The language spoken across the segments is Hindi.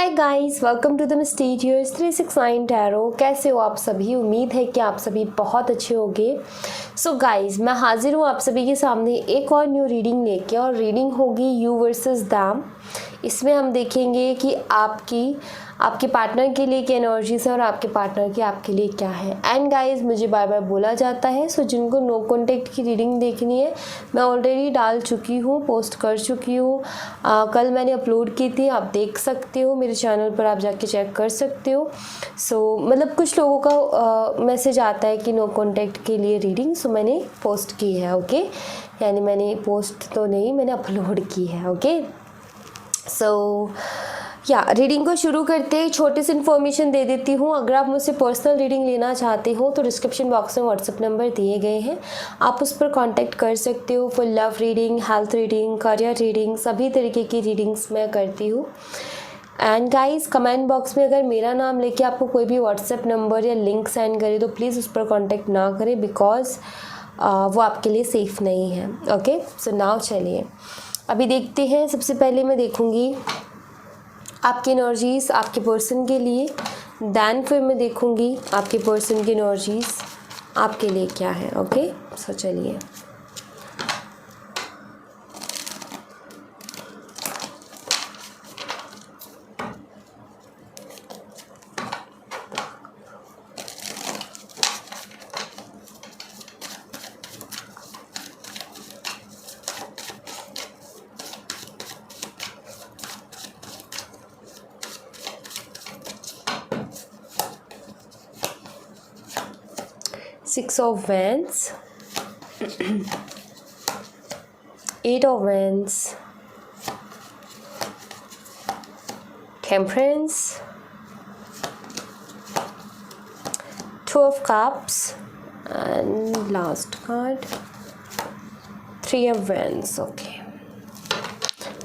Hi guys, welcome to the mysterious 369 tarot. कैसे हो आप सभी? उम्मीद है कि आप सभी बहुत अच्छे होंगे। सो गाइस, मैं हाजिर हूँ आप सभी के सामने एक और न्यू रीडिंग लेके, और रीडिंग होगी यू वर्सेस दैम। इसमें हम देखेंगे कि आपके पार्टनर के लिए क्या एनर्जीज है और आपके पार्टनर की आपके लिए क्या है। एंड गाइस, मुझे बार बार बोला जाता है, सो जिनको नो कॉन्टेक्ट की रीडिंग देखनी है मैं ऑलरेडी डाल चुकी हूँ, पोस्ट कर चुकी हूँ। कल मैंने अपलोड की थी, आप देख सकते हो मेरे चैनल पर, आप जाके चेक कर सकते हो। सो मतलब कुछ लोगों का मैसेज आता है कि नो कॉन्टेक्ट के लिए रीडिंग, सो मैंने पोस्ट की है। ओके, यानी मैंने पोस्ट तो नहीं, मैंने अपलोड की है। ओके, सो रीडिंग को शुरू करते ही छोटी सी इन्फॉर्मेशन दे देती हूँ। अगर आप मुझसे पर्सनल रीडिंग लेना चाहते हो तो डिस्क्रिप्शन बॉक्स में व्हाट्सएप नंबर दिए गए हैं, आप उस पर कांटेक्ट कर सकते हो। Full love reading, health reading, career reading, सभी तरीके की रीडिंग्स मैं करती हूँ। एंड गाइस, कमेंट बॉक्स में अगर मेरा नाम लेके आपको कोई भी व्हाट्सएप नंबर या लिंक सेंड करे तो प्लीज़ उस पर कॉन्टेक्ट ना करें, बिकॉज वो आपके लिए सेफ़ नहीं है। ओके, सो नाउ चलिए अभी देखते हैं। सबसे पहले मैं देखूँगी आपकी एनर्जीज़ आपके पर्सन के लिए, दैन फिर मैं देखूँगी आपके पर्सन की एनर्जीज़ आपके लिए क्या है। ओके, सो चलिए। Six of Wands, Eight of Wands, Temperance, Two of Cups, and last card, Three of Wands. Okay,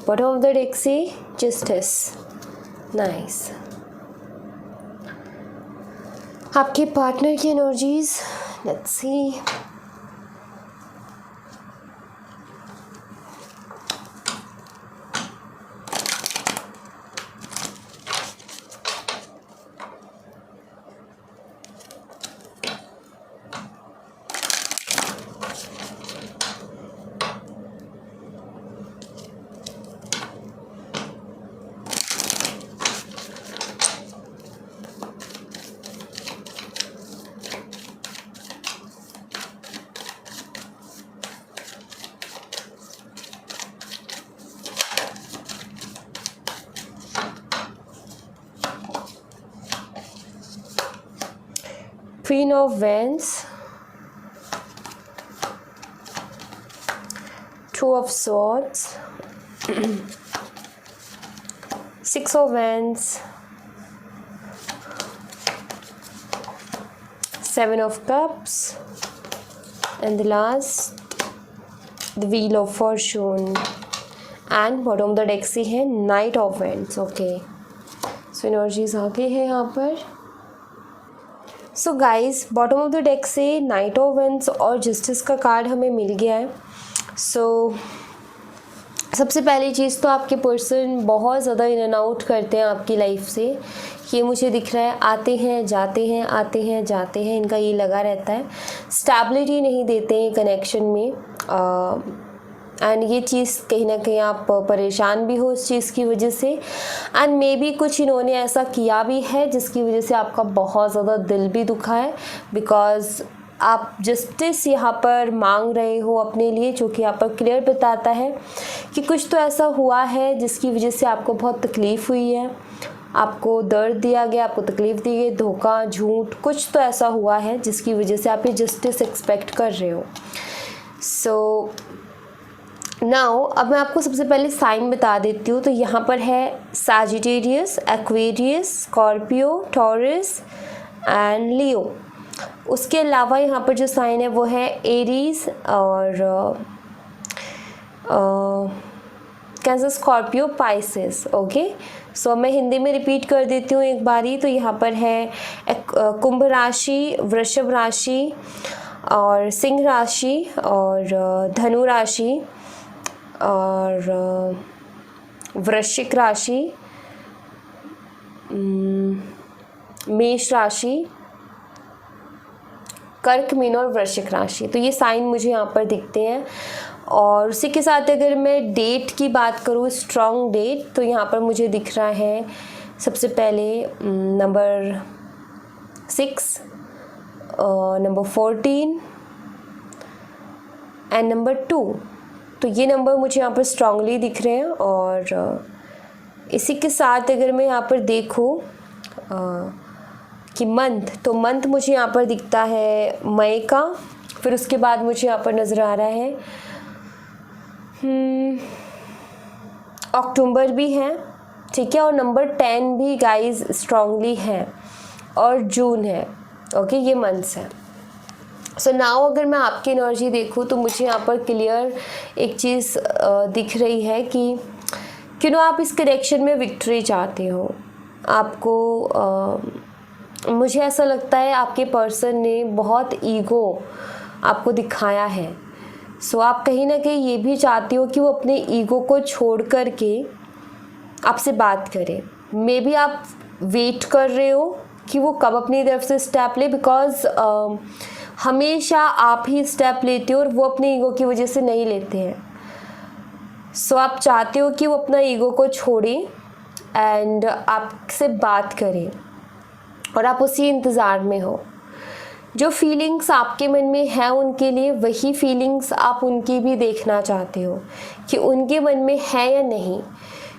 bottom of the deck say Justice. Nice. आपके पार्टनर की energies, let's see. Queen of Wands, Two of Swords, Six of Wands, Seven of Cups, and the last, the Wheel of Fortune. And bottom of the deck से है Knight of Wands. Okay, so energies आगे है यहाँ पर। So guys, bottom of the deck से नाइट ऑफ वैंड्स और जस्टिस का कार्ड हमें मिल गया है। सो सबसे पहली चीज़ तो आपके पर्सन बहुत ज़्यादा इन एंड आउट करते हैं आपकी लाइफ से, ये मुझे दिख रहा है। आते हैं जाते हैं, आते हैं जाते हैं, इनका ये लगा रहता है। स्टेबिलिटी नहीं देते हैं कनेक्शन में, एंड ये चीज़ कहीं ना कहीं आप परेशान भी हो इस चीज़ की वजह से। एंड मे बी कुछ इन्होंने ऐसा किया भी है जिसकी वजह से आपका बहुत ज़्यादा दिल भी दुखा है, बिकॉज़ आप जस्टिस यहाँ पर मांग रहे हो अपने लिए, जो कि यहाँ पर क्लियर बताता है कि कुछ तो ऐसा हुआ है जिसकी वजह से आपको बहुत तकलीफ़ हुई है, आपको दर्द दिया गया, आपको तकलीफ़ दी गई, धोखा, झूठ, कुछ तो ऐसा हुआ है जिसकी वजह से आप ये जस्टिस एक्सपेक्ट कर रहे हो। सो नाउ अब मैं आपको सबसे पहले साइन बता देती हूँ। तो यहाँ पर है Sagittarius, Aquarius, Scorpio, Taurus and Leo. उसके अलावा यहाँ पर जो साइन है वो है एरीज और कैंसर, स्कॉर्पियो, पाइसेस। ओके, सो मैं हिंदी में रिपीट कर देती हूँ एक बारी। तो यहाँ पर है कुंभ राशि, वृषभ राशि और सिंह राशि और धनु राशि और वृश्चिक राशि मेष राशि, कर्क, मीन और वृश्चिक राशि। तो ये साइन मुझे यहाँ पर दिखते हैं। और उसी के साथ अगर मैं डेट की बात करूँ, स्ट्रॉन्ग डेट, तो यहाँ पर मुझे दिख रहा है सबसे पहले नंबर 6, नंबर 14 एंड नंबर 2। तो ये नंबर मुझे यहाँ पर स्ट्रांगली दिख रहे हैं। और इसी के साथ अगर मैं यहाँ पर देखूँ कि मंथ, तो मंथ मुझे यहाँ पर दिखता है मई का। फिर उसके बाद मुझे यहाँ पर नज़र आ रहा है अक्टूबर भी है, ठीक है, और नंबर 10 भी गाइस स्ट्रांगली है, और जून है। ओके, ये मंथ्स हैं। सो नाउ अगर मैं आपकी एनर्जी देखूँ तो मुझे यहाँ पर क्लियर एक चीज़ दिख रही है कि आप इस कनेक्शन में विक्ट्री चाहते हो। आपको मुझे ऐसा लगता है आपके पर्सन ने बहुत ईगो आपको दिखाया है। सो आप कहीं ना कहीं ये भी चाहते हो कि वो अपने ईगो को छोड़ कर के आपसे बात करे। मे बी आप वेट कर रहे हो कि वो कब अपनी तरफ से स्टेप ले, बिकॉज हमेशा आप ही स्टेप लेते हो और वो अपने ईगो की वजह से नहीं लेते हैं। सो आप चाहते हो कि वो अपना ईगो को छोड़े एंड आपसे बात करें, और आप उसी इंतज़ार में हो। जो फीलिंग्स आपके मन में है उनके लिए, वही फीलिंग्स आप उनकी भी देखना चाहते हो कि उनके मन में है या नहीं।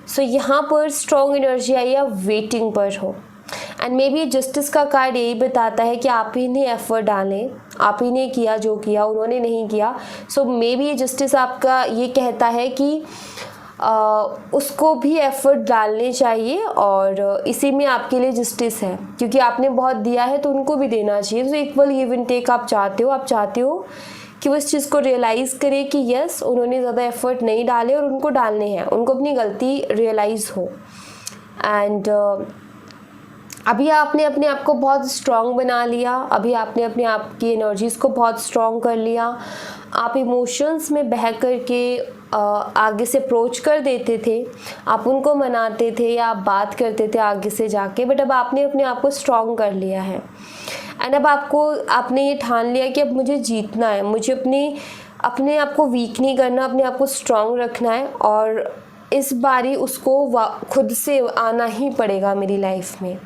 सो यहाँ पर स्ट्रॉन्ग एनर्जी आई, आप वेटिंग पर हो। एंड मे बी जस्टिस का कार्ड यही बताता है कि आप ही ने एफर्ट डालें, आप ही ने किया जो किया, उन्होंने नहीं किया। सो मे बी जस्टिस आपका ये कहता है कि उसको भी एफर्ट डालने चाहिए, और इसी में आपके लिए जस्टिस है, क्योंकि आपने बहुत दिया है तो उनको भी देना चाहिए। तो इक्वल गिव एंड टेक आप चाहते हो कि वो इस चीज़ को रियलाइज़ करे कि यस, उन्होंने ज़्यादा एफर्ट नहीं डाले और उनको डालने हैं, उनको अपनी गलती रियलाइज़ हो। एंड अभी आपने अपने आप को बहुत स्ट्रॉन्ग बना लिया, अभी आपने अपने आप की एनर्जीज़ को बहुत स्ट्रॉन्ग कर लिया। आप इमोशंस में बह कर के आगे से अप्रोच कर देते थे, आप उनको मनाते थे या आप बात करते थे आगे से जाके, बट अब आपने अपने आप को स्ट्रॉन्ग कर लिया है। एंड अब आपने ये ठान लिया कि अब मुझे जीतना है, मुझे अपने आप को वीक नहीं करना, अपने आप को स्ट्रॉन्ग रखना है, और इस बारी उसको खुद से आना ही पड़ेगा मेरी लाइफ में।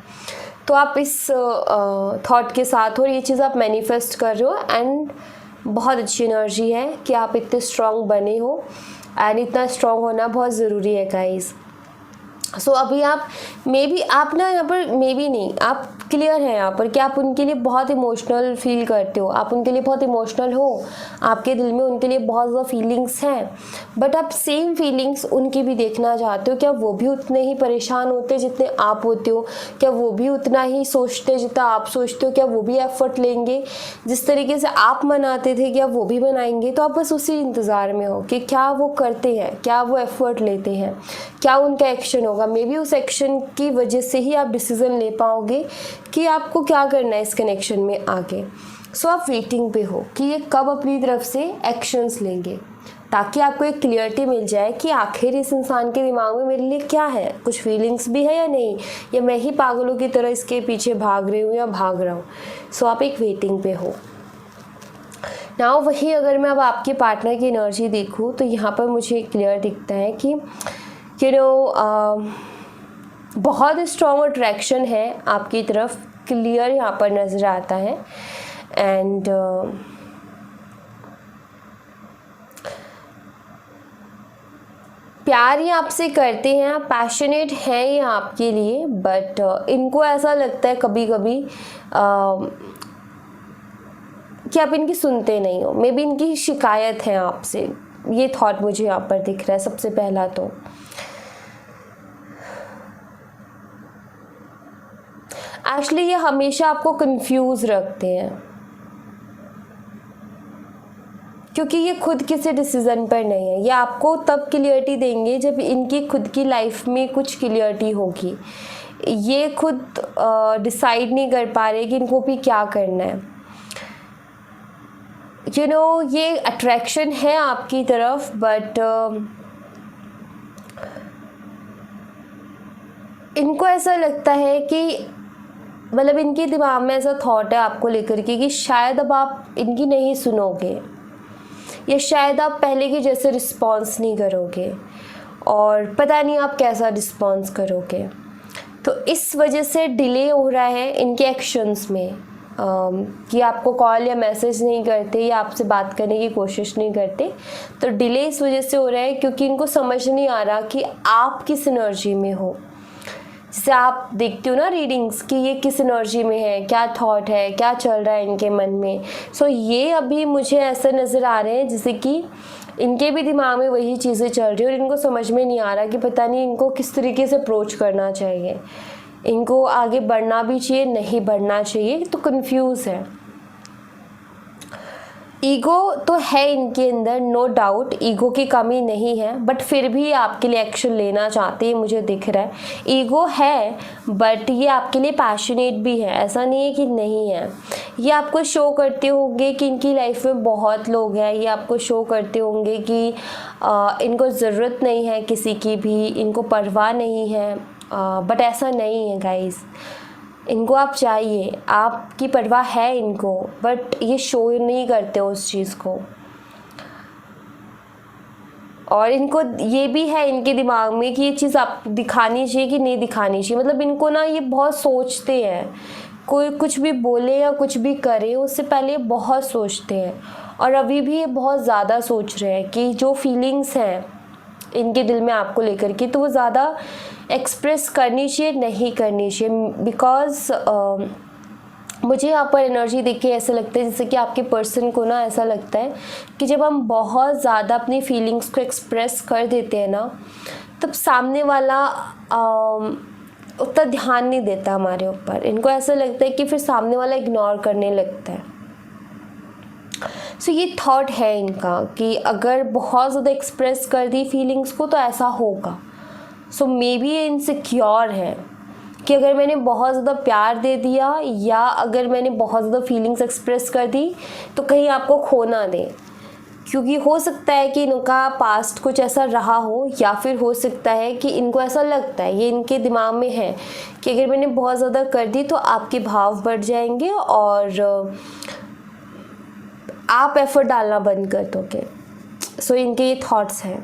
तो आप इस थॉट के साथ हो, और ये चीज़ आप मैनिफेस्ट कर रहे हो। एंड बहुत अच्छी एनर्जी है कि आप इतने स्ट्रॉन्ग बने हो, एंड इतना स्ट्रॉन्ग होना बहुत ज़रूरी है गाइस। सो अभी आप आप ना यहाँ पर नहीं, आप क्लियर हैं यहाँ पर कि आप उनके लिए बहुत इमोशनल फील करते हो, आप उनके लिए बहुत इमोशनल हो, आपके दिल में उनके लिए बहुत ज़्यादा फीलिंग्स हैं। बट आप सेम फीलिंग्स उनकी भी देखना चाहते हो। क्या वो भी उतने ही परेशान होते जितने आप होते हो? क्या वो भी उतना ही सोचते जितना आप सोचते हो? क्या वो भी एफर्ट लेंगे जिस तरीके से आप मनाते थे? क्या वो भी बनाएंगे? तो आप बस उसी इंतज़ार में हो कि क्या वो करते हैं, क्या वो एफर्ट लेते हैं, क्या उनका एक्शन होगा। मे बी उस एक्शन की वजह से ही आप डिसीज़न ले पाओगे कि आपको क्या करना है इस कनेक्शन में आगे। सो आप वेटिंग पे हो कि ये कब अपनी तरफ से एक्शंस लेंगे, ताकि आपको एक क्लियरिटी मिल जाए कि आखिर इस इंसान के दिमाग में मेरे लिए क्या है, कुछ फीलिंग्स भी है या नहीं, या मैं ही पागलों की तरह इसके पीछे भाग रही हूँ या भाग रहा हूँ। सो आप एक वेटिंग पे हो। नाउ वही अगर मैं अब आपके पार्टनर की एनर्जी देखूँ तो यहाँ पर मुझे क्लियर दिखता है कि बहुत स्ट्रॉन्ग अट्रैक्शन है आपकी तरफ, क्लियर यहाँ पर नज़र आता है। एंड प्यार ही आपसे करते हैं, पैशनेट हैं ये आपके लिए, बट इनको ऐसा लगता है कभी कभी कि आप इनकी सुनते नहीं हो। मे बी इनकी शिकायत है आपसे, ये थॉट मुझे यहाँ पर दिख रहा है सबसे पहला। तो एक्चुअली ये हमेशा आपको कंफ्यूज रखते हैं, क्योंकि ये खुद किसी डिसीज़न पर नहीं है। ये आपको तब क्लियरिटी देंगे जब इनकी खुद की लाइफ में कुछ क्लियरिटी होगी। ये खुद डिसाइड नहीं कर पा रहे कि इनको भी क्या करना है। ये अट्रैक्शन है आपकी तरफ, बट इनको ऐसा लगता है कि मतलब इनके दिमाग में ऐसा थॉट है आपको लेकर के कि शायद अब आप इनकी नहीं सुनोगे, या शायद आप पहले के जैसे रिस्पॉन्स नहीं करोगे, और पता नहीं आप कैसा रिस्पॉन्स करोगे। तो इस वजह से डिले हो रहा है इनके एक्शंस में, कि आपको कॉल या मैसेज नहीं करते या आपसे बात करने की कोशिश नहीं करते। तो डिले इस वजह से हो रहा है क्योंकि इनको समझ नहीं आ रहा कि आप किस एनर्जी में हो। जैसे आप देखते हो ना रीडिंग्स कि ये किस एनर्जी में है, क्या थॉट है, क्या चल रहा है इनके मन में। सो ये अभी मुझे ऐसा नज़र आ रहे हैं जैसे कि इनके भी दिमाग में वही चीज़ें चल रही है और इनको समझ में नहीं आ रहा कि पता नहीं इनको किस तरीके से अप्रोच करना चाहिए, इनको आगे बढ़ना भी चाहिए, नहीं बढ़ना चाहिए, तो कंफ्यूज है। ईगो तो है इनके अंदर, नो डाउट, ईगो की कमी नहीं है, बट फिर भी आपके लिए एक्शन लेना चाहते हैं, मुझे दिख रहा है। ईगो है बट ये आपके लिए पैशनेट भी है, ऐसा नहीं है कि नहीं है। ये आपको शो करते होंगे कि इनकी लाइफ में बहुत लोग हैं, ये आपको शो करते होंगे कि इनको ज़रूरत नहीं है किसी की भी, इनको परवाह नहीं है, बट ऐसा नहीं है गाइस। इनको आप चाहिए, आपकी परवाह है इनको, बट ये शो नहीं करते उस चीज़ को। और इनको ये भी है इनके दिमाग में कि ये चीज़ आप दिखानी चाहिए कि नहीं दिखानी चाहिए। मतलब इनको ना ये बहुत सोचते हैं, कोई कुछ भी बोले या कुछ भी करे उससे पहले बहुत सोचते हैं। और अभी भी ये बहुत ज़्यादा सोच रहे हैं कि जो फीलिंग्स हैं इनके दिल में आपको लेकर के, तो वो ज़्यादा एक्सप्रेस करनी चाहिए, नहीं करनी चाहिए। बिकॉज़ मुझे यहाँ पर एनर्जी देख के ऐसा लगता है जैसे कि आपके पर्सन को ना ऐसा लगता है कि जब हम बहुत ज़्यादा अपनी फीलिंग्स को एक्सप्रेस कर देते हैं ना, तब सामने वाला उतना ध्यान नहीं देता हमारे ऊपर। इनको ऐसा लगता है कि फिर सामने वाला इग्नोर करने लगता है। सो ये थॉट है इनका कि अगर बहुत ज़्यादा एक्सप्रेस कर दी फीलिंग्स को तो ऐसा होगा। सो मे बी ये इनसिक्योर है कि अगर मैंने बहुत ज़्यादा प्यार दे दिया या अगर मैंने बहुत ज़्यादा फीलिंग्स एक्सप्रेस कर दी तो कहीं आपको खो ना दें। क्योंकि हो सकता है कि इनका पास्ट कुछ ऐसा रहा हो, या फिर हो सकता है कि इनको ऐसा लगता है, ये इनके दिमाग में है कि अगर मैंने बहुत ज़्यादा कर दी तो आपके भाव बढ़ जाएंगे और आप एफर्ट डालना बंद कर दोगे। सो इनके ये थॉट्स हैं।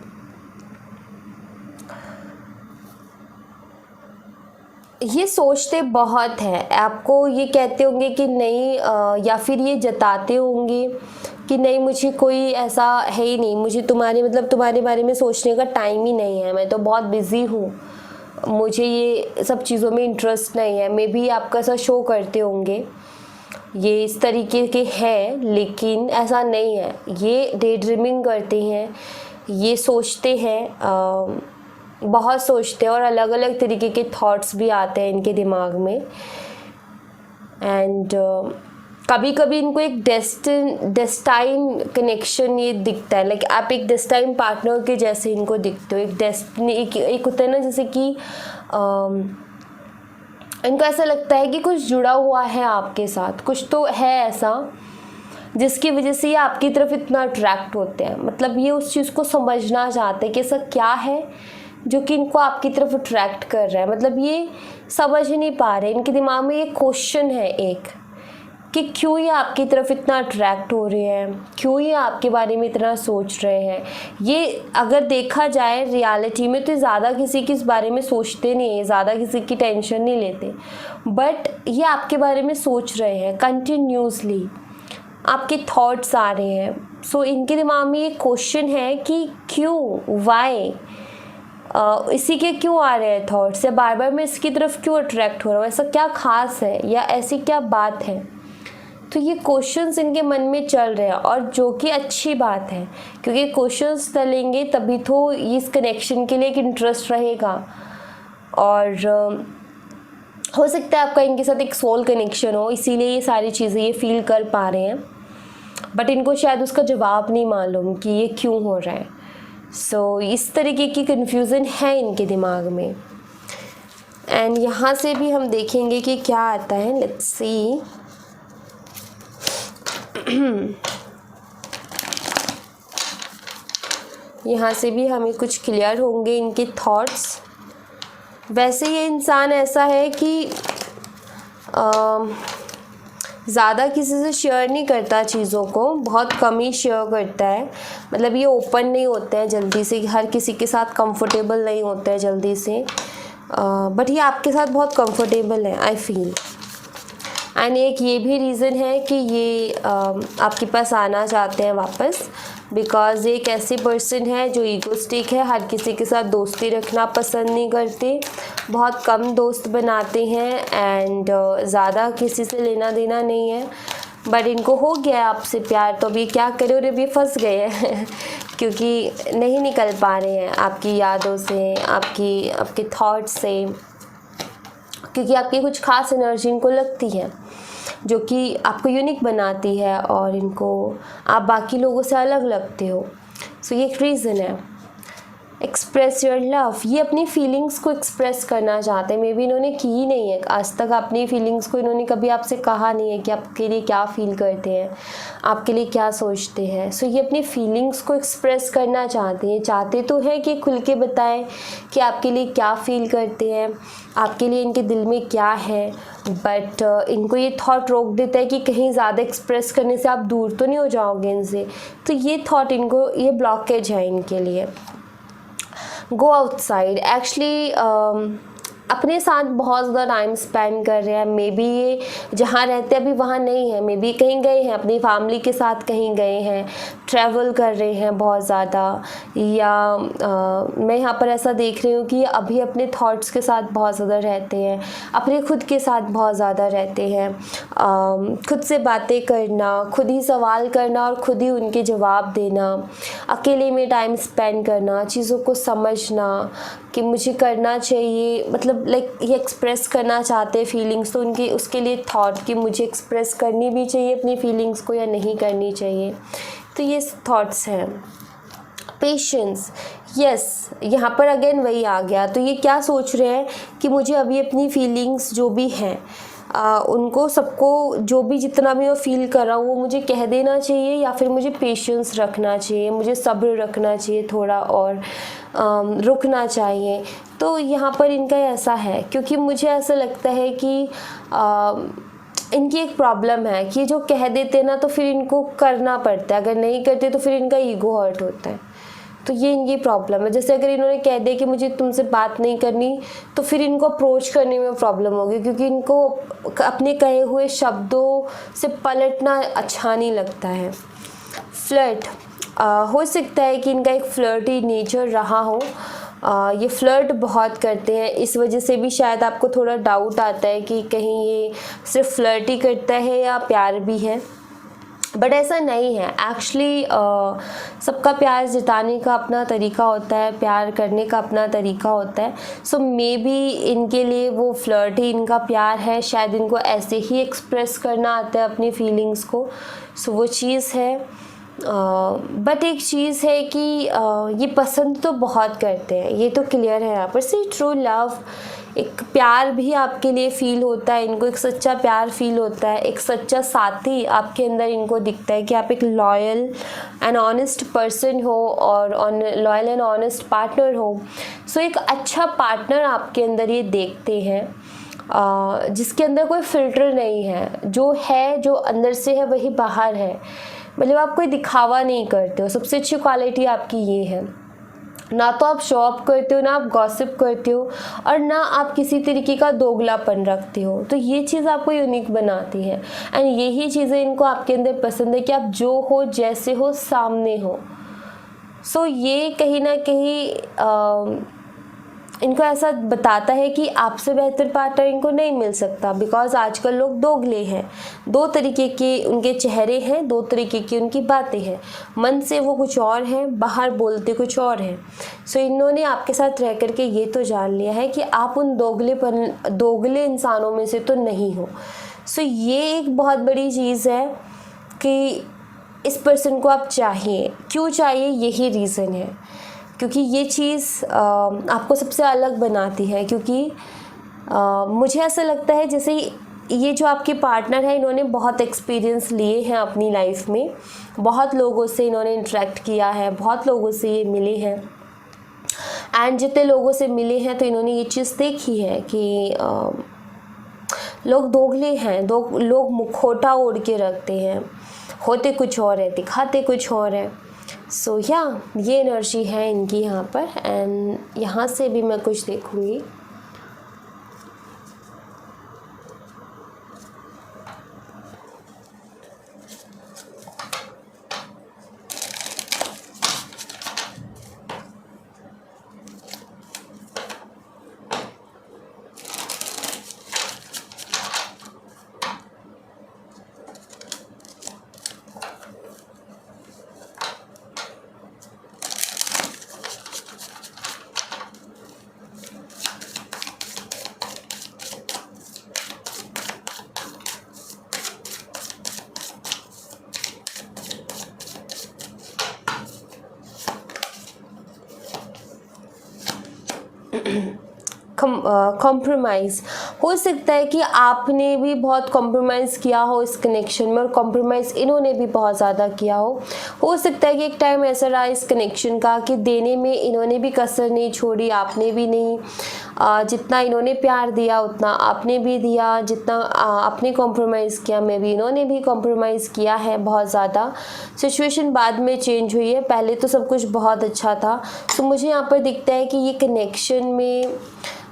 ये सोचते बहुत है, आपको ये कहते होंगे कि नहीं, या फिर ये जताते होंगे कि नहीं मुझे कोई ऐसा है ही नहीं, मुझे तुम्हारे बारे में सोचने का टाइम ही नहीं है, मैं तो बहुत बिज़ी हूँ, मुझे ये सब चीज़ों में इंटरेस्ट नहीं है। मे बी आपका ऐसा शो करते होंगे, ये इस तरीके के हैं, लेकिन ऐसा नहीं है। ये डे ड्रीमिंग करते हैं, ये सोचते हैं, बहुत सोचते हैं और अलग अलग तरीके के थॉट्स भी आते हैं इनके दिमाग में। एंड कभी कभी इनको एक डेस्टाइन कनेक्शन ये दिखता है, लाइक आप एक डेस्टाइन पार्टनर के जैसे इनको दिखते हो। एक डेस्टिनी एक होता है ना, जैसे कि इनको ऐसा लगता है कि कुछ जुड़ा हुआ है आपके साथ, कुछ तो है ऐसा जिसकी वजह से ये आपकी तरफ इतना अट्रैक्ट होते हैं। मतलब ये उस चीज़ को समझना चाहते हैं कि ऐसा क्या है जो कि इनको आपकी तरफ अट्रैक्ट कर रहा है। मतलब ये समझ ही नहीं पा रहे, इनके दिमाग में ये क्वेश्चन है एक कि क्यों ये आपकी तरफ इतना अट्रैक्ट हो रहे हैं, क्यों ये आपके बारे में इतना सोच रहे हैं। ये अगर देखा जाए रियलिटी में तो ज़्यादा किसी के इस बारे में सोचते नहीं है, ज़्यादा किसी की टेंशन नहीं लेते, बट ये आपके बारे में सोच रहे हैं कंटिन्यूसली, आपके थॉट्स आ रहे हैं। सो इनके दिमाग में ये क्वेश्चन है कि क्यों, वाई, इसी के क्यों आ रहे हैं थॉट्स, या बार बार मैं इसकी तरफ क्यों अट्रैक्ट हो रहा हूँ, ऐसा क्या खास है या ऐसी क्या बात है। तो ये क्वेश्चंस इनके मन में चल रहे हैं, और जो कि अच्छी बात है क्योंकि क्वेश्चंस चलेंगे तभी तो इस कनेक्शन के लिए एक इंटरेस्ट रहेगा। और हो सकता है आपका इनके साथ एक सोल कनेक्शन हो, इसीलिए ये सारी चीज़ें ये फील कर पा रहे हैं, बट इनको शायद उसका जवाब नहीं मालूम कि ये क्यों हो रहा है। सो इस तरीके की कन्फ्यूज़न है इनके दिमाग में। एंड यहाँ से भी हम देखेंगे कि क्या आता है, लेट्स सी। यहाँ से भी हमें कुछ क्लियर होंगे इनके थॉट्स। वैसे ये इंसान ऐसा है कि ज़्यादा किसी से शेयर नहीं करता चीज़ों को, बहुत कम ही शेयर करता है। मतलब ये ओपन नहीं होते हैं जल्दी से, हर किसी के साथ कंफर्टेबल नहीं होते हैं जल्दी से, बट ये आपके साथ बहुत कंफर्टेबल है आई फील। एंड एक ये भी रीज़न है कि ये आपके पास आना चाहते हैं वापस, बिकॉज़ ये एक ऐसी पर्सन है जो ईगोस्टिक है, हर किसी के साथ दोस्ती रखना पसंद नहीं करते, बहुत कम दोस्त बनाते हैं एंड ज़्यादा किसी से लेना देना नहीं है। बट इनको हो गया है आपसे प्यार, तो अभी क्या करें, और अभी फंस गए हैं क्योंकि नहीं निकल पा रहे हैं आपकी यादों से, आपके थॉट्स से, क्योंकि आपकी कुछ खास एनर्जी इनको लगती है जो कि आपको यूनिक बनाती है और इनको आप बाकी लोगों से अलग लगते हो। सो ये एक रीज़न है। एक्सप्रेस योर लव, ये अपनी फीलिंग्स को एक्सप्रेस करना चाहते हैं। मे बी इन्होंने की ही नहीं है आज तक, अपनी फीलिंग्स को इन्होंने कभी आपसे कहा नहीं है कि आपके लिए क्या फ़ील करते हैं, आपके लिए क्या सोचते हैं। सो ये अपनी फीलिंग्स को एक्सप्रेस करना चाहते हैं, चाहते तो है कि खुल के बताएं कि आपके लिए क्या फ़ील करते हैं, आपके लिए इनके दिल में क्या है, बट इनको ये थॉट रोक देता है कि कहीं ज़्यादा एक्सप्रेस करने से आप दूर तो नहीं हो जाओगे इनसे। तो ये थॉट इनको, ये ब्लॉकेज है इनके लिए। गो आउटसाइड, एक्चुअली अपने साथ बहुत ज़्यादा टाइम स्पेंड कर रहे हैं। मे बी ये जहाँ रहते हैं अभी वहाँ नहीं है, मे बी कहीं गए हैं, अपनी फैमिली के साथ कहीं गए हैं, ट्रैवल कर रहे हैं बहुत ज़्यादा, या मैं यहाँ पर ऐसा देख रही हूँ कि अभी अपने थॉट्स के साथ बहुत ज़्यादा रहते हैं, अपने खुद के साथ बहुत ज़्यादा रहते हैं। खुद से बातें करना, खुद ही सवाल करना और खुद ही उनके जवाब देना, अकेले में टाइम स्पेंड करना, चीज़ों को समझना कि मुझे करना चाहिए, मतलब लाइक ये एक्सप्रेस करना चाहते हैं फीलिंग्स, तो उनकी उसके लिए थॉट कि मुझे एक्सप्रेस करनी भी चाहिए अपनी फीलिंग्स को या नहीं करनी चाहिए। तो ये थॉट्स हैं। पेशेंस, यस, यहाँ पर अगेन वही आ गया। तो ये क्या सोच रहे हैं कि मुझे अभी अपनी फीलिंग्स जो भी हैं उनको सबको, जो भी जितना भी मैं फ़ील कर रहा हूँ वो मुझे कह देना चाहिए, या फिर मुझे पेशेंस रखना चाहिए, मुझे सब्र रखना चाहिए थोड़ा और रुकना चाहिए। तो यहाँ पर इनका ऐसा है, क्योंकि मुझे ऐसा लगता है कि इनकी एक प्रॉब्लम है कि जो कह देते ना तो फिर इनको करना पड़ता है, अगर नहीं करते तो फिर इनका ईगो हर्ट होता है। तो ये इनकी प्रॉब्लम है। जैसे अगर इन्होंने कह दिया कि मुझे तुमसे बात नहीं करनी, तो फिर इनको अप्रोच करने में प्रॉब्लम होगी, क्योंकि इनको अपने कहे हुए शब्दों से पलटना अच्छा नहीं लगता है। फ्लर्ट, हो सकता है कि इनका एक फ्लर्टी नेचर रहा हो, ये फ्लर्ट बहुत करते हैं, इस वजह से भी शायद आपको थोड़ा डाउट आता है कि कहीं ये सिर्फ फ्लर्ट ही करता है या प्यार भी है, बट ऐसा नहीं है। एक्चुअली सबका प्यार जताने का अपना तरीका होता है, प्यार करने का अपना तरीका होता है। सो मे बी इनके लिए वो फ्लर्ट ही इनका प्यार है, शायद इनको ऐसे ही एक्सप्रेस करना आता है अपनी फीलिंग्स को। सो वो चीज़ है। बट एक चीज़ है कि ये पसंद तो बहुत करते हैं, ये तो क्लियर है यहाँ पर। सी ट्रू लव, एक प्यार भी आपके लिए फ़ील होता है इनको, एक सच्चा प्यार फ़ील होता है, एक सच्चा साथी आपके अंदर इनको दिखता है कि आप एक लॉयल एंड ऑनेस्ट पर्सन हो और लॉयल एंड ऑनेस्ट पार्टनर हो। सो एक अच्छा पार्टनर आपके अंदर ये देखते हैं, जिसके अंदर कोई फ़िल्टर नहीं है, जो है जो अंदर से है वही बाहर है। मतलब आप कोई दिखावा नहीं करते हो, सबसे अच्छी क्वालिटी आपकी ये है। ना तो आप शो ऑफ करते हो, ना आप गॉसिप करते हो, और ना आप किसी तरीके का दोगलापन रखते हो। तो ये चीज़ आपको यूनिक बनाती है एंड यही चीज़ें इनको आपके अंदर पसंद है कि आप जो हो, जैसे हो, सामने हो। सो ये कहीं ना कहीं इनको ऐसा बताता है कि आपसे बेहतर पार्टनर इनको नहीं मिल सकता, बिकॉज आजकल लोग दोगले हैं, दो तरीके के उनके चेहरे हैं, दो तरीके की उनकी बातें हैं, मन से वो कुछ और हैं, बाहर बोलते कुछ और हैं। सो इन्होंने आपके साथ रह करके ये तो जान लिया है कि आप उन दोगले इंसानों में से तो नहीं हो। सो ये एक बहुत बड़ी चीज़ है कि इस पर्सन को आप चाहिए। क्यों चाहिए, यही रीज़न है, क्योंकि ये चीज़ आपको सबसे अलग बनाती है। क्योंकि मुझे ऐसा लगता है जैसे ये जो आपके पार्टनर है, इन्होंने बहुत एक्सपीरियंस लिए हैं अपनी लाइफ में, बहुत लोगों से इन्होंने इंटरेक्ट किया है, बहुत लोगों से ये मिले हैं, एंड जितने लोगों से मिले हैं तो इन्होंने ये चीज़ देखी है कि लोग दोगले हैं, लोग मुखौटा ओढ़ के रखते हैं, होते कुछ और है, दिखाते कुछ और है। सो ये एनर्जी है इनकी यहाँ पर। एंड यहाँ से भी मैं कुछ देखूँगी। कॉम्प्रोमाइज़ हो सकता है कि आपने भी बहुत कॉम्प्रोमाइज़ किया हो इस कनेक्शन में, और कॉम्प्रोमाइज़ इन्होंने भी बहुत ज़्यादा किया हो सकता है कि एक टाइम ऐसा रहा इस कनेक्शन का कि देने में इन्होंने भी कसर नहीं छोड़ी, आपने भी नहीं। जितना इन्होंने प्यार दिया उतना आपने भी दिया, जितना आपने कॉम्प्रोमाइज़ किया में भी इन्होंने भी कॉम्प्रोमाइज़ किया है बहुत ज़्यादा। सिचुएशन बाद में चेंज हुई है, पहले तो सब कुछ बहुत अच्छा था। तो मुझे यहाँ पर दिखता है कि ये कनेक्शन में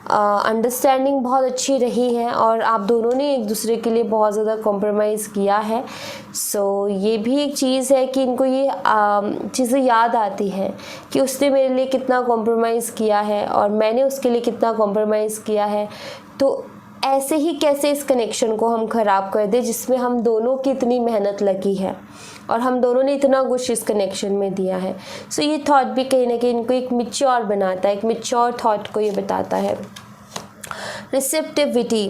अंडरस्टैंडिंग बहुत अच्छी रही है और आप दोनों ने एक दूसरे के लिए बहुत ज़्यादा कॉम्प्रोमाइज़ किया है। सो ये भी एक चीज़ है कि इनको ये चीज़ें याद आती है कि उसने मेरे लिए कितना कॉम्प्रोमाइज़ किया है और मैंने उसके लिए कितना कॉम्प्रोमाइज़ किया है। तो ऐसे ही कैसे इस कनेक्शन को हम ख़राब कर दें जिसमें हम दोनों की इतनी मेहनत लगी है और हम दोनों ने इतना कुछ इस कनेक्शन में दिया है। सो ये थॉट भी कहीं ना कहीं इनको एक मैच्योर बनाता है, एक मैच्योर थॉट को ये बताता है। रिसेप्टिविटी,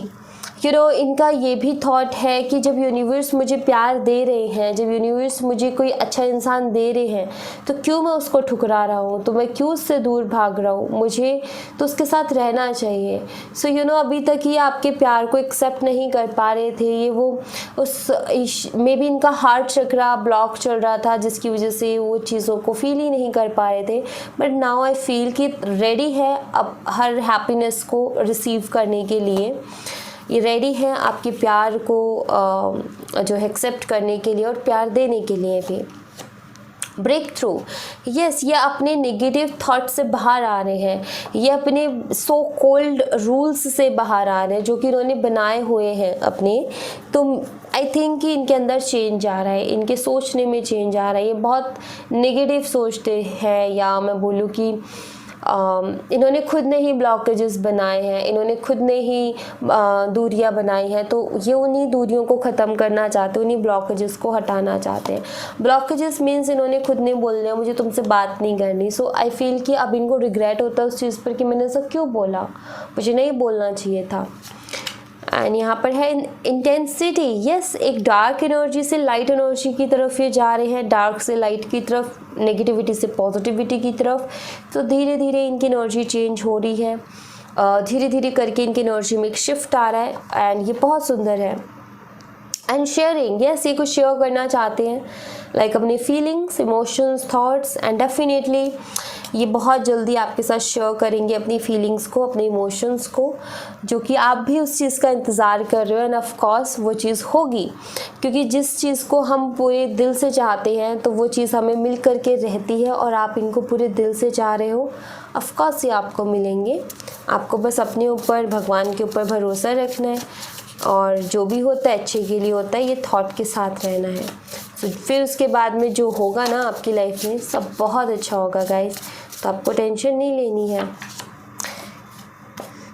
इनका ये भी थॉट है कि जब यूनिवर्स मुझे प्यार दे रहे हैं, जब यूनिवर्स मुझे कोई अच्छा इंसान दे रहे हैं, तो क्यों मैं उसको ठुकरा रहा हूँ, तो मैं क्यों उससे दूर भाग रहा हूँ, मुझे तो उसके साथ रहना चाहिए। सो अभी तक ये आपके प्यार को एक्सेप्ट नहीं कर पा रहे थे। ये वो उस में भी इनका हार्ट चक्रा ब्लॉक चल रहा था जिसकी वजह से वो चीज़ों को फील ही नहीं कर पा रहे थे। बट नाउ आई फील कि रेडी है अब हर हैप्पीनेस को रिसीव करने के लिए, ये रेडी है आपके प्यार को जो है एक्सेप्ट करने के लिए और प्यार देने के लिए भी। ब्रेक थ्रू, यस, ये अपने नेगेटिव थॉट से बाहर आ रहे हैं, ये अपने सो कॉल्ड रूल्स से बाहर आ रहे हैं जो कि इन्होंने बनाए हुए हैं अपने। तो आई थिंक कि इनके अंदर चेंज आ रहा है, इनके सोचने में चेंज आ रहा है। ये बहुत नेगेटिव सोचते हैं, या मैं बोलूँ कि इन्होंने खुद ने ही ब्लॉकेजेस बनाए हैं, इन्होंने खुद ने ही दूरियां बनाई हैं। तो ये उन्हीं दूरियों को ख़त्म करना चाहते हैं, उन्हीं ब्लॉकेजेस को हटाना चाहते हैं। ब्लॉकेजेस मीन्स इन्होंने खुद ने बोल दिया मुझे तुमसे बात नहीं करनी। सो आई फील कि अब इनको रिग्रेट होता है उस चीज़ पर कि मैंने ऐसा क्यों बोला, मुझे नहीं बोलना चाहिए था। एंड यहाँ पर है इंटेंसिटी, यस, एक डार्क एनर्जी से लाइट एनर्जी की तरफ ये जा रहे हैं, डार्क से लाइट की तरफ, नेगेटिविटी से पॉजिटिविटी की तरफ। तो धीरे धीरे इनकी एनर्जी चेंज हो रही है, धीरे धीरे करके इनकी एनर्जी में एक शिफ्ट आ रहा है एंड ये बहुत सुंदर है। एंड शेयरिंग, यस, ये कुछ शेयर करना चाहते हैं, लाइक अपने feelings, emotions, thoughts, and definitely ये बहुत जल्दी आपके साथ शेयर करेंगे अपनी फीलिंग्स को, अपने इमोशंस को, जो कि आप भी उस चीज़ का इंतज़ार कर रहे हो। एंड ऑफ कोर्स वो चीज़ होगी, क्योंकि जिस चीज़ को हम पूरे दिल से चाहते हैं तो वो चीज़ हमें मिल कर के रहती है, और आप इनको पूरे दिल से चाह रहे हो, ऑफ कोर्स ये आपको मिलेंगे। आपको बस अपने ऊपर, भगवान के ऊपर भरोसा रखना है, और जो भी होता है अच्छे के लिए होता है, ये थॉट के साथ रहना है। तो फिर उसके बाद में जो होगा ना आपकी लाइफ में, सब बहुत अच्छा होगा गाइस, तो आपको टेंशन नहीं लेनी है।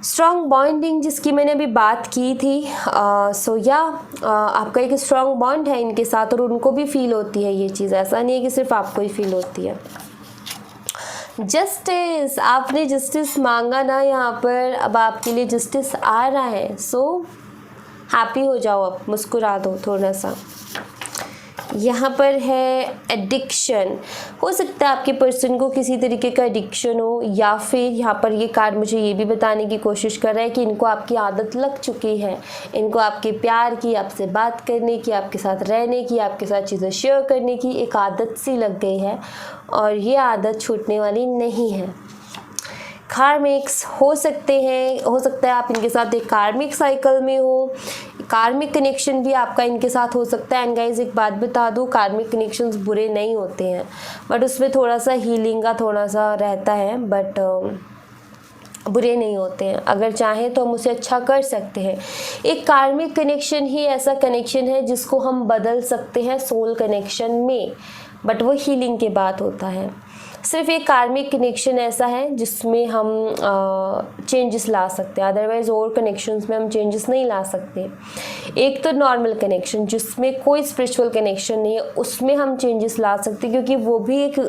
स्ट्रॉन्ग बॉन्डिंग जिसकी मैंने अभी बात की थी, आपका एक स्ट्रॉन्ग बॉन्ड है इनके साथ, और उनको भी फील होती है ये चीज़, ऐसा नहीं है कि सिर्फ आपको ही फील होती है। जस्टिस, आपने जस्टिस मांगा ना यहाँ पर, अब आपके लिए जस्टिस आ रहा है। सो हैप्पी हो जाओ, अब मुस्कुरा दो थोड़ा सा। यहाँ पर है एडिक्शन, हो सकता है आपके पर्सन को किसी तरीके का एडिक्शन हो, या फिर यहाँ पर ये कार्ड मुझे ये भी बताने की कोशिश कर रहा है कि इनको आपकी आदत लग चुकी है, इनको आपके प्यार की, आपसे बात करने की, आपके साथ रहने की, आपके साथ चीज़ें शेयर करने की एक आदत सी लग गई है, और ये आदत छूटने वाली नहीं है। कार्मिक्स हो सकते हैं, हो सकता है आप इनके साथ एक कार्मिक साइकिल में हो, कार्मिक कनेक्शन भी आपका इनके साथ हो सकता है। एंड गाइज एक बात बता दूँ, कार्मिक कनेक्शंस बुरे नहीं होते हैं, बट उसमें थोड़ा सा हीलिंग का थोड़ा सा रहता है, बट बुरे नहीं होते हैं। अगर चाहें तो हम उसे अच्छा कर सकते हैं। एक कार्मिक कनेक्शन ही ऐसा कनेक्शन है जिसको हम बदल सकते हैं सोल कनेक्शन में, बट वो हीलिंग के बाद होता है। सिर्फ एक कार्मिक कनेक्शन ऐसा है जिसमें हम चेंजेस ला सकते हैं, अदरवाइज और कनेक्शंस में हम चेंजेस नहीं ला सकते। एक तो नॉर्मल कनेक्शन जिसमें कोई स्पिरिचुअल कनेक्शन नहीं है, उसमें हम चेंजेस ला सकते हैं, क्योंकि वो भी एक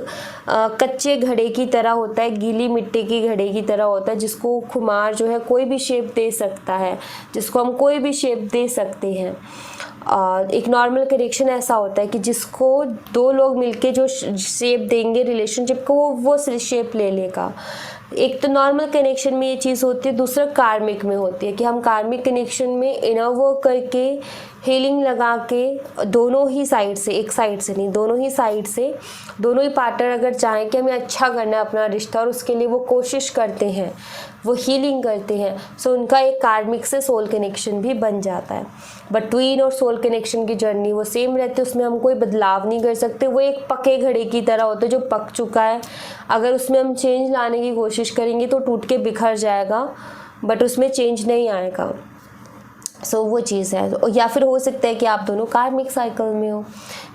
कच्चे घड़े की तरह होता है, गीली मिट्टी की घड़े की तरह होता है, जिसको खुमार जो है कोई भी शेप दे सकता है, जिसको हम कोई भी शेप दे सकते हैं। एक नॉर्मल कनेक्शन ऐसा होता है कि जिसको दो लोग मिलके जो शेप देंगे रिलेशनशिप को, वो शेप ले लेगा। एक तो नॉर्मल कनेक्शन में ये चीज़ होती है, दूसरा कार्मिक में होती है कि हम कार्मिक कनेक्शन में इनर वर्क करके हीलिंग लगा के दोनों ही साइड से, एक साइड से नहीं, दोनों ही साइड से, दोनों ही पार्टनर अगर चाहें कि हमें अच्छा करना है अपना रिश्ता और उसके लिए वो कोशिश करते हैं, वो हीलिंग करते हैं, सो उनका एक कार्मिक से सोल कनेक्शन भी बन जाता है। बट ट्वीन और सोल कनेक्शन की जर्नी वो सेम रहती है, उसमें हम कोई बदलाव नहीं कर सकते। वो एक पके घड़े की तरह होता है जो पक चुका है, अगर उसमें हम चेंज लाने की कोशिश करेंगे तो टूट के बिखर जाएगा, बट उसमें चेंज नहीं आएगा। सो वो चीज़ है। या फिर हो सकता है कि आप दोनों कार्मिक साइकिल में हो,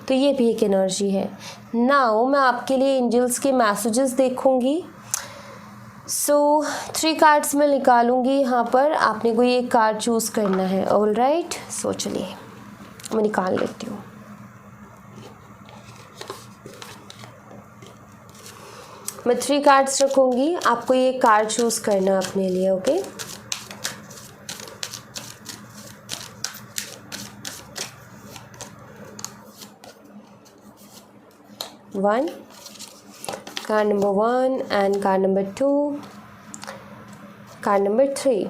तो ये भी एक एनर्जी है। नाउ मैं आपके लिए एंजल्स के मैसेजेस देखूंगी। सो 3 कार्ड्स मैं निकालूंगी यहाँ पर, आपने कोई एक कार्ड चूज़ करना है। ऑल राइट, सो चलिए मैं निकाल लेती हूँ। मैं 3 कार्ड्स रखूँगी, आपको ये कार्ड चूज़ करना है अपने लिए। Okay, one card number 1 and card number 2, card number 3।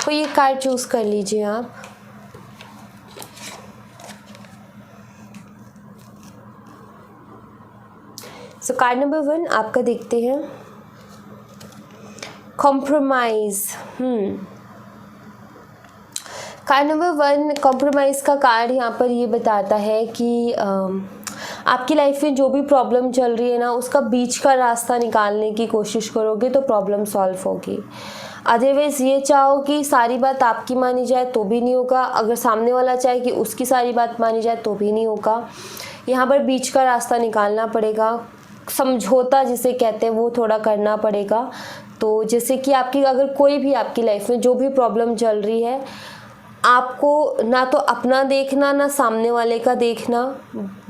तो ये कार्ड चूज़ कर लीजिए आप। सो कार्ड नंबर 1 आपका देखते हैं, कॉम्प्रोमाइज़। कार्ड नंबर 1 कॉम्प्रोमाइज़ का कार्ड यहाँ पर ये बताता है कि आपकी लाइफ में जो भी प्रॉब्लम चल रही है ना, उसका बीच का रास्ता निकालने की कोशिश करोगे तो प्रॉब्लम सॉल्व होगी। अदरवाइज़ ये चाहो कि सारी बात आपकी मानी जाए तो भी नहीं होगा, अगर सामने वाला चाहे कि उसकी सारी बात मानी जाए तो भी नहीं होगा। यहाँ पर बीच का रास्ता निकालना पड़ेगा, समझौता जिसे कहते हैं वो थोड़ा करना पड़ेगा। तो जैसे कि आपकी अगर कोई भी आपकी लाइफ में जो भी प्रॉब्लम चल रही है, आपको ना तो अपना देखना ना सामने वाले का देखना,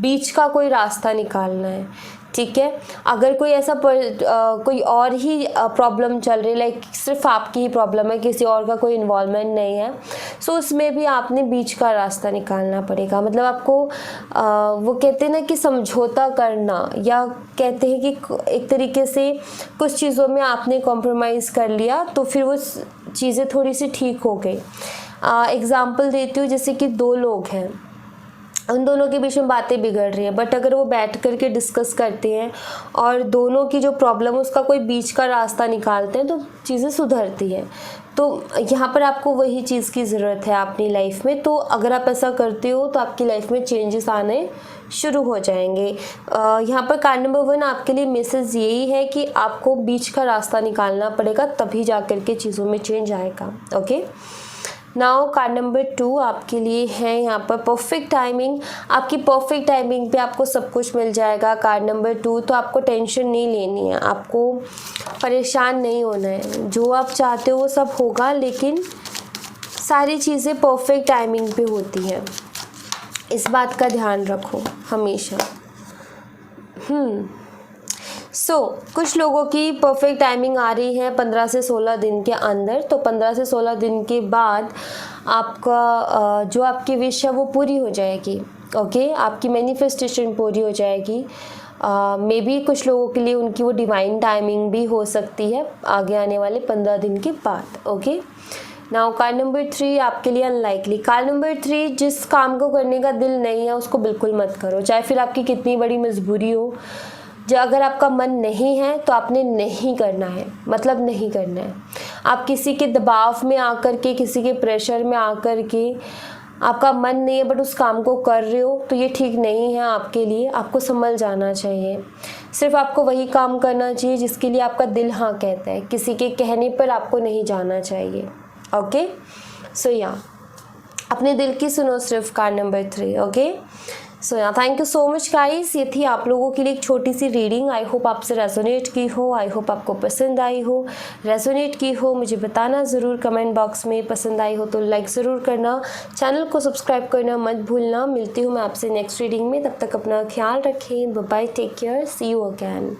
बीच का कोई रास्ता निकालना है। ठीक है, अगर कोई ऐसा कोई और ही प्रॉब्लम चल रही है, लाइक सिर्फ आपकी ही प्रॉब्लम है, किसी और का कोई इन्वॉल्वमेंट नहीं है, सो उसमें भी आपने बीच का रास्ता निकालना पड़ेगा। मतलब आपको वो कहते हैं ना कि समझौता करना, या कहते हैं कि एक तरीके से कुछ चीज़ों में आपने कॉम्प्रोमाइज़ कर लिया तो फिर वो चीज़ें थोड़ी सी ठीक हो गई। एग्ज़ाम्पल देती हूँ, जैसे कि 2 लोग हैं, उन दोनों के बीच में बातें बिगड़ रही हैं, बट अगर वो बैठ कर के डिस्कस करते हैं और दोनों की जो प्रॉब्लम है उसका कोई बीच का रास्ता निकालते हैं तो चीज़ें सुधरती हैं। तो यहाँ पर आपको वही चीज़ की ज़रूरत है अपनी लाइफ में। तो अगर आप ऐसा करते हो तो आपकी लाइफ में चेंजेस आने शुरू हो जाएंगे। यहाँ पर कार्ड नंबर 1 आपके लिए मैसेज यही है कि आपको बीच का रास्ता निकालना पड़ेगा, तभी जा कर के चीज़ों में चेंज आएगा। ओके, नाउ कार्ड नंबर 2 आपके लिए है यहाँ पर परफेक्ट टाइमिंग। आपकी परफेक्ट टाइमिंग पे आपको सब कुछ मिल जाएगा। कार्ड नंबर 2, तो आपको टेंशन नहीं लेनी है, आपको परेशान नहीं होना है, जो आप चाहते हो वो सब होगा, लेकिन सारी चीज़ें परफेक्ट टाइमिंग पे होती हैं, इस बात का ध्यान रखो हमेशा। कुछ लोगों की परफेक्ट टाइमिंग आ रही है 15 से 16 दिन के अंदर। तो 15 से 16 दिन के बाद आपका जो आपकी विश है वो पूरी हो जाएगी। ओके, आपकी मैनिफेस्टेशन पूरी हो जाएगी। मे बी कुछ लोगों के लिए उनकी वो डिवाइन टाइमिंग भी हो सकती है आगे आने वाले 15 दिन के बाद। ओके, नाउ कार्ड नंबर 3 आपके लिए अनलाइकली। कार्ड नंबर 3, जिस काम को करने का दिल नहीं है उसको बिल्कुल मत करो, चाहे फिर आपकी कितनी बड़ी मजबूरी हो। जो अगर आपका मन नहीं है तो आपने नहीं करना है, मतलब नहीं करना है। आप किसी के दबाव में आकर के, किसी के प्रेशर में आकर के, आपका मन नहीं है बट उस काम को कर रहे हो, तो ये ठीक नहीं है आपके लिए। आपको संभल जाना चाहिए। सिर्फ आपको वही काम करना चाहिए जिसके लिए आपका दिल हाँ कहता है। किसी के कहने पर आपको नहीं जाना चाहिए। ओके, सो या अपने दिल की सुनो सिर्फ कार्ड नंबर 3। ओके, सो या thank you so much guys. ये थी आप लोगों के लिए एक छोटी सी रीडिंग। आई होप आपसे रेजोनेट की हो, आई होप आपको पसंद आई हो। रेजोनेट की हो मुझे बताना ज़रूर कमेंट बॉक्स में। पसंद आई हो तो लाइक ज़रूर करना, चैनल को सब्सक्राइब करना मत भूलना। मिलती हूँ मैं आपसे नेक्स्ट रीडिंग में, तब तक अपना ख्याल रखें। Bye bye, take care, see you again.